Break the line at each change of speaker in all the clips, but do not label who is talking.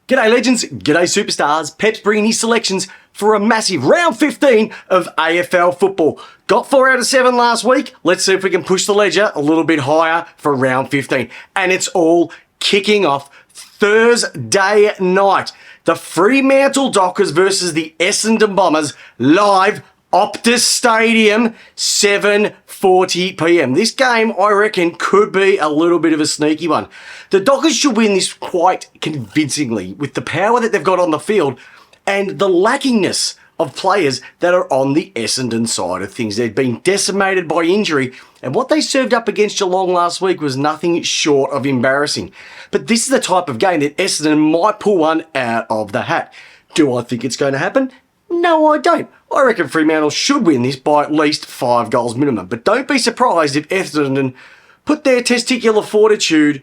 G'day legends, g'day superstars. Peps bringing his selections for a massive round 15 of AFL football. Got 4 out of 7 last week. Let's see if we can push the ledger a little bit higher for round 15. And it's all kicking off Thursday night. The Fremantle Dockers versus the Essendon Bombers live Optus Stadium, 7:40 p.m. This game, I reckon, could be a little bit of a sneaky one. The Dockers should win this quite convincingly with the power that they've got on the field and the lackingness of players that are on the Essendon side of things. They've been decimated by injury, and what they served up against Geelong last week was nothing short of embarrassing. But this is the type of game that Essendon might pull one out of the hat. Do I think it's going to happen? No, I don't. I reckon Fremantle should win this by at least 5 goals minimum. But don't be surprised if Essendon put their testicular fortitude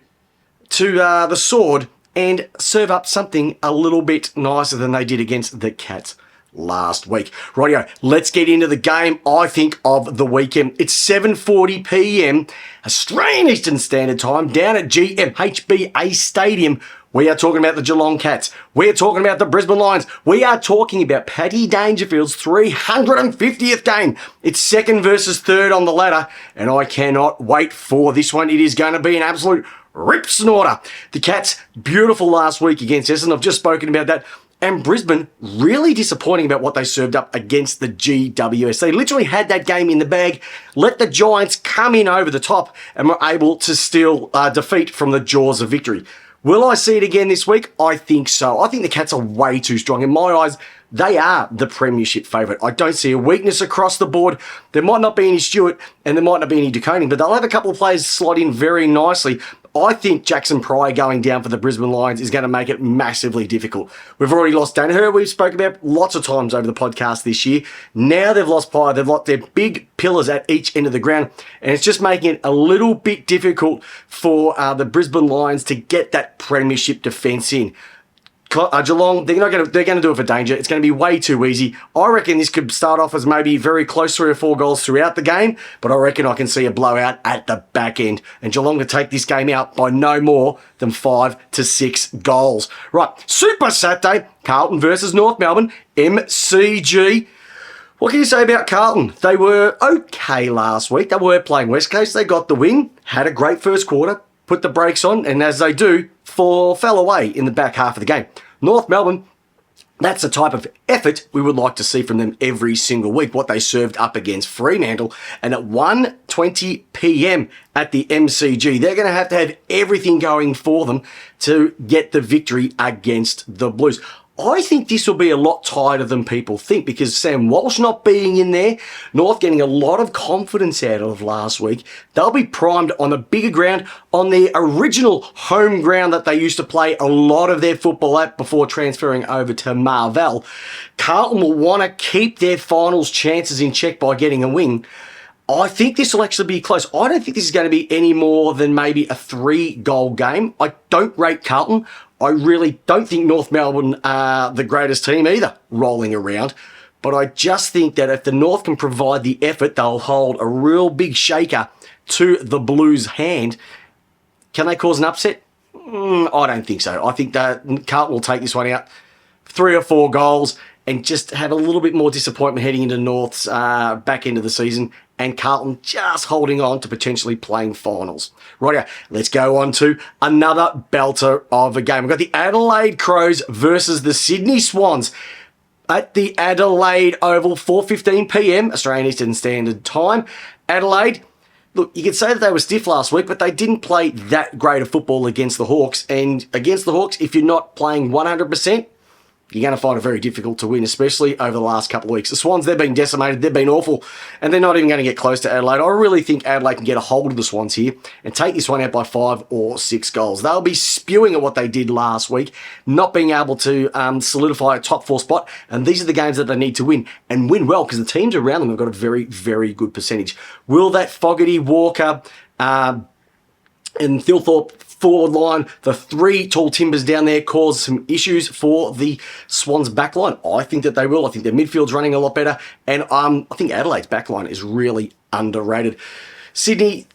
to the sword and serve up something a little bit nicer than they did against the Cats last week. Rightio, let's get into the game, I think, of the weekend. It's 7:40 p.m. Australian Eastern Standard Time down at GMHBA Stadium. We are talking about the Geelong Cats. We're talking about the Brisbane Lions. We are talking about Paddy Dangerfield's 350th game. It's second versus third on the ladder, and I cannot wait for this one. It is going to be an absolute rip snorter. The Cats, beautiful last week against Essendon. I've just spoken about that. And Brisbane, really disappointing about what they served up against the GWS. They literally had that game in the bag, let the Giants come in over the top, and were able to steal defeat from the jaws of victory. Will I see it again this week? I think so. I think the Cats are way too strong. In my eyes, they are the premiership favourite. I don't see a weakness across the board. There might not be any Stewart and there might not be any DeConing, but they'll have a couple of players slot in very nicely. I think Jackson Pryor going down for the Brisbane Lions is going to make it massively difficult. We've already lost Danaher, we've spoken about lots of times over the podcast this year. Now they've lost Pryor, they've lost their big pillars at each end of the ground, and it's just making it a little bit difficult for the Brisbane Lions to get that premiership defence in. Geelong, they're going to do it for danger. It's going to be way too easy. I reckon this could start off as maybe very close 3 or 4 goals throughout the game, but I reckon I can see a blowout at the back end. And Geelong to take this game out by no more than 5 to 6 goals. Right, Super Saturday, Carlton versus North Melbourne, MCG. What can you say about Carlton? They were okay last week. They were playing West Coast. They got the win, had a great first quarter, put the brakes on, and as they do, fell away in the back half of the game. North Melbourne, that's the type of effort we would like to see from them every single week, what they served up against Fremantle. And at 1:20 p.m. at the MCG, they're going to have everything going for them to get the victory against the Blues. I think this will be a lot tighter than people think because Sam Walsh not being in there, North getting a lot of confidence out of last week. They'll be primed on a bigger ground, on their original home ground that they used to play a lot of their football at before transferring over to Marvell. Carlton will want to keep their finals chances in check by getting a win. I think this will actually be close. I don't think this is going to be any more than maybe a 3-goal game. I don't rate Carlton. I really don't think North Melbourne are the greatest team either, rolling around. But I just think that if the North can provide the effort, they'll hold a real big shaker to the Blues' hand. Can they cause an upset? I don't think so. I think that Carlton will take this one out 3 or 4 goals and just have a little bit more disappointment heading into North's back end of the season, and Carlton just holding on to potentially playing finals. Right, let's go on to another belter of a game. We've got the Adelaide Crows versus the Sydney Swans at the Adelaide Oval, 4:15 p.m. Australian Eastern Standard Time. Adelaide, look, you could say that they were stiff last week, but they didn't play that great of football against the Hawks. And against the Hawks, if you're not playing 100%, you're going to find it very difficult to win, especially over the last couple of weeks. The Swans, they've been decimated, they've been awful, and they're not even going to get close to Adelaide. I really think Adelaide can get a hold of the Swans here and take this one out by 5 or 6 goals. They'll be spewing at what they did last week, not being able to solidify a top 4 spot, and these are the games that they need to win, and win well, because the teams around them have got a very, very good percentage. Will that Fogarty, Walker, and Thilthorpe forward line, the 3 tall timbers down there, cause some issues for the Swans back line? I think that they will. I think their midfield's running a lot better, and I think Adelaide's back line is really underrated. Sydney,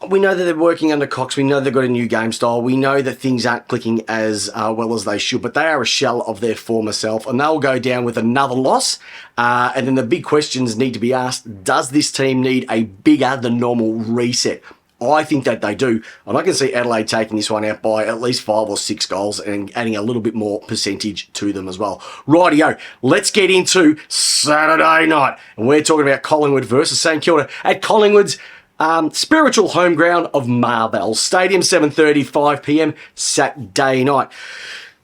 We know that they're working under Cox. We know they've got a new game style. We know that things aren't clicking as well as they should, but they are a shell of their former self, and they'll go down with another loss. And then the big questions need to be asked. Does this team need a bigger than normal reset? I think that they do. And I can see Adelaide taking this one out by at least 5 or 6 goals and adding a little bit more percentage to them as well. Rightio, let's get into Saturday night. And we're talking about Collingwood versus St Kilda at Collingwood's spiritual home ground of Marvell Stadium, 7:30, 5 p.m. Saturday night.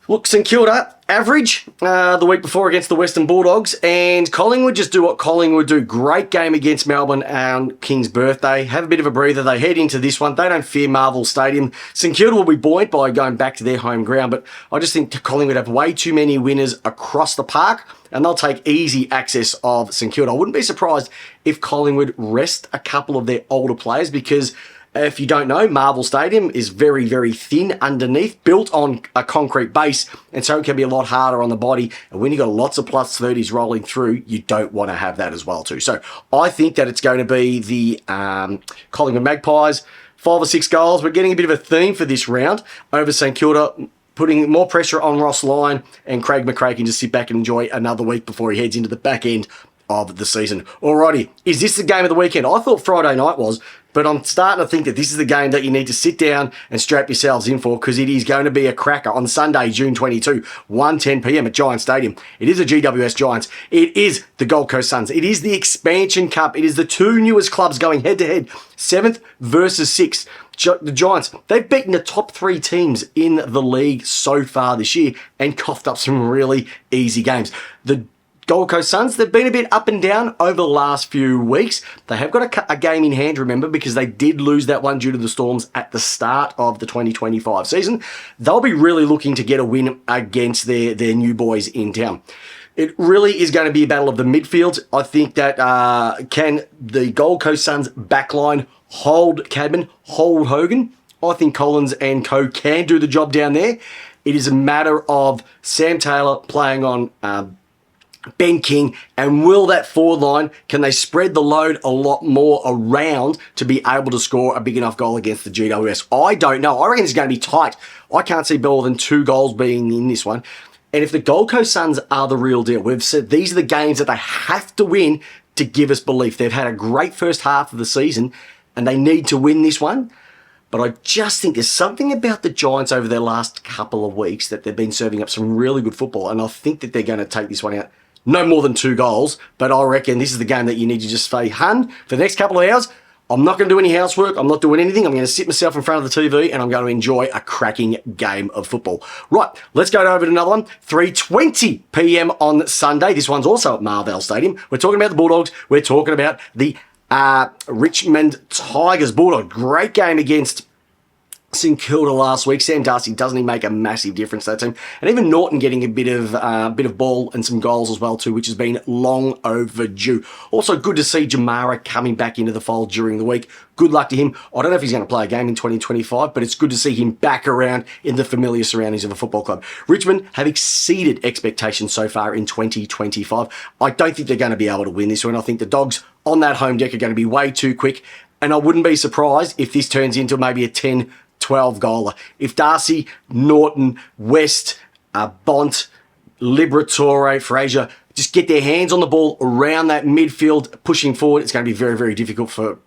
Look, St Kilda, average the week before against the Western Bulldogs, and Collingwood just do what Collingwood do. Great game against Melbourne on King's birthday. Have a bit of a breather. They head into this one. They don't fear Marvel Stadium. St Kilda will be buoyant by going back to their home ground, but I just think Collingwood have way too many winners across the park, and they'll take easy access of St Kilda. I wouldn't be surprised if Collingwood rest a couple of their older players, because if you don't know, Marvel Stadium is very, very thin underneath, built on a concrete base, and so it can be a lot harder on the body. And when you've got lots of plus 30s rolling through, you don't want to have that as well too. So I think that it's going to be the Collingwood Magpies, 5 or 6 goals. We're getting a bit of a theme for this round over St Kilda, putting more pressure on Ross Lyon, and Craig McRae can just sit back and enjoy another week before he heads into the back end of the season. Alrighty, is this the game of the weekend? I thought Friday night was, but I'm starting to think that this is the game that you need to sit down and strap yourselves in for, because it is going to be a cracker on Sunday, June 22, 1:10 p.m. at Giants Stadium. It is a GWS Giants. It is the Gold Coast Suns. It is the Expansion Cup. It is the 2 newest clubs going head-to-head, 7th versus 6th. The Giants, they've beaten the top 3 teams in the league so far this year and coughed up some really easy games. The Gold Coast Suns, they've been a bit up and down over the last few weeks. They have got a game in hand, remember, because they did lose that one due to the Storms at the start of the 2025 season. They'll be really looking to get a win against their new boys in town. It really is going to be a battle of the midfield. I think that can the Gold Coast Suns backline hold Cadman, hold Hogan? I think Collins and co can do the job down there. It is a matter of Sam Taylor playing on Ben King, and will that forward line, can they spread the load a lot more around to be able to score a big enough goal against the GWS? I don't know. I reckon it's going to be tight. I can't see more than 2 goals being in this one. And if the Gold Coast Suns are the real deal, we've said these are the games that they have to win to give us belief. They've had a great first half of the season, and they need to win this one. But I just think there's something about the Giants over their last couple of weeks that they've been serving up some really good football, and I think that they're going to take this one out. No more than 2 goals, but I reckon this is the game that you need to just say, hun, for the next couple of hours, I'm not going to do any housework. I'm not doing anything. I'm going to sit myself in front of the TV and I'm going to enjoy a cracking game of football. Right, let's go over to another one. 3:20 p.m. on Sunday. This one's also at Marvell Stadium. We're talking about the Bulldogs. We're talking about the Richmond Tigers. Bulldogs, great game against St Kilda last week. Sam Darcy doesn't he make a massive difference to that team, and even Norton getting a bit of ball and some goals as well too, which has been long overdue. Also good to see Jamara coming back into the fold during the week. Good luck to him. I don't know if he's going to play a game in 2025, but it's good to see him back around in the familiar surroundings of a football club. Richmond have exceeded expectations so far in 2025. I don't think they're going to be able to win this one. I think the Dogs on that home deck are going to be way too quick, and I wouldn't be surprised if this turns into maybe a 10-12 goaler. If Darcy, Norton, West, Bont, Liberatore, Fraser just get their hands on the ball around that midfield, pushing forward, it's going to be very, very difficult for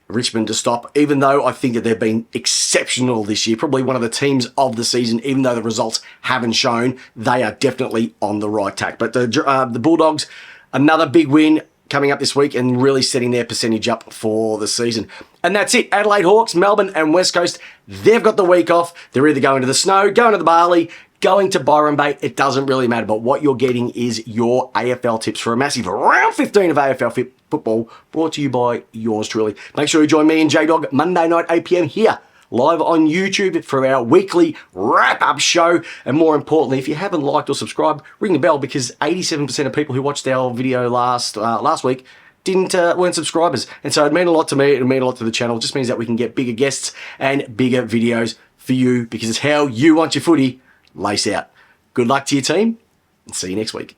Richmond to stop, even though I think that they've been exceptional this year. Probably one of the teams of the season, even though the results haven't shown, they are definitely on the right tack. But the Bulldogs, another big win coming up this week and really setting their percentage up for the season. And that's it. Adelaide Hawks, Melbourne and West Coast, they've got the week off. They're either going to the Snow, going to the Barley, going to Byron Bay. It doesn't really matter, but what you're getting is your AFL tips for a massive round 15 of AFL football, brought to you by yours truly. Make sure you join me and J-Dog Monday night 8 p.m. here, live on YouTube for our weekly wrap-up show. And more importantly, if you haven't liked or subscribed, ring the bell, because 87% of people who watched our video last week weren't subscribers. And so it meant a lot to me, it meant a lot to the channel. It just means that we can get bigger guests and bigger videos for you, because it's how you want your footy. Lace out. Good luck to your team, and see you next week.